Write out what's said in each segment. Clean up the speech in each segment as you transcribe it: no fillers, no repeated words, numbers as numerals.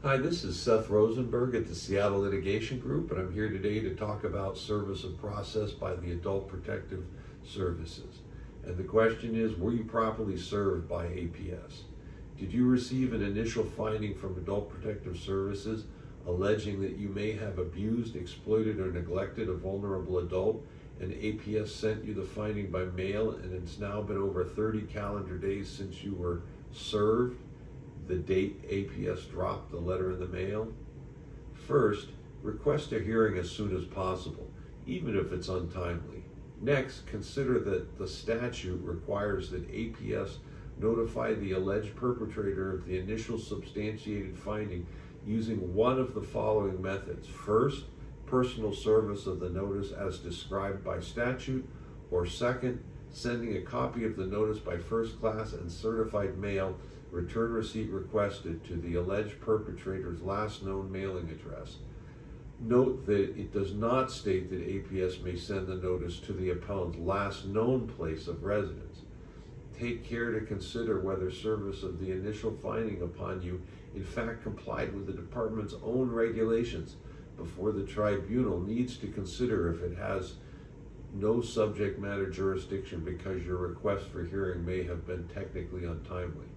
Hi, this is Seth Rosenberg at the Seattle Litigation Group, and I'm here today to talk about service of process by the Adult Protective Services. And the question is, were you properly served by APS? Did you receive an initial finding from Adult Protective Services alleging that you may have abused, exploited, or neglected a vulnerable adult, and APS sent you the finding by mail, and it's now been over 30 calendar days since you were served the date APS dropped the letter in the mail? First, request a hearing as soon as possible, even if it's untimely. Next, consider that the statute requires that APS notify the alleged perpetrator of the initial substantiated finding using one of the following methods. First, personal service of the notice as described by statute, or second, sending a copy of the notice by first class and certified mail, return receipt requested, to the alleged perpetrator's last known mailing address. Note that it does not state that APS may send the notice to the appellant's last known place of residence. Take care to consider whether service of the initial finding upon you in fact complied with the department's own regulations before the tribunal needs to consider if it has no subject matter jurisdiction because your request for hearing may have been technically untimely.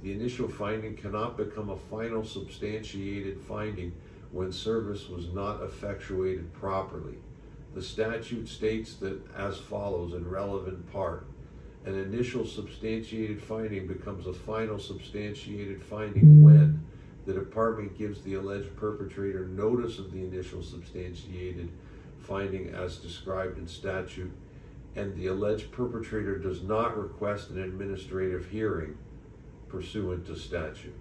The initial finding cannot become a final substantiated finding when service was not effectuated properly. The statute states that as follows in relevant part: an initial substantiated finding becomes a final substantiated finding when the department gives the alleged perpetrator notice of the initial substantiated finding as described in statute, and the alleged perpetrator does not request an administrative hearing pursuant to statute.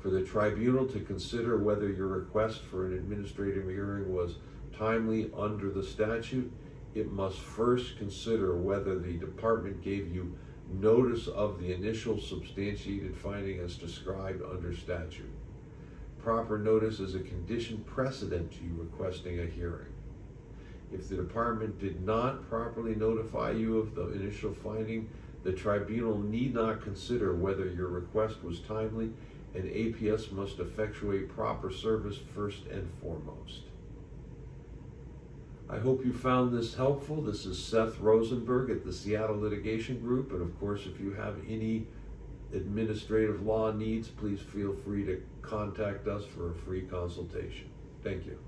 For the tribunal to consider whether your request for an administrative hearing was timely under the statute, it must first consider whether the department gave you notice of the initial substantiated finding as described under statute. Proper notice is a condition precedent to you requesting a hearing. If the department did not properly notify you of the initial finding, the tribunal need not consider whether your request was timely, and APS must effectuate proper service first and foremost. I hope you found this helpful. This is Seth Rosenberg at the Seattle Litigation Group, and of course, if you have any administrative law needs, please feel free to contact us for a free consultation. Thank you.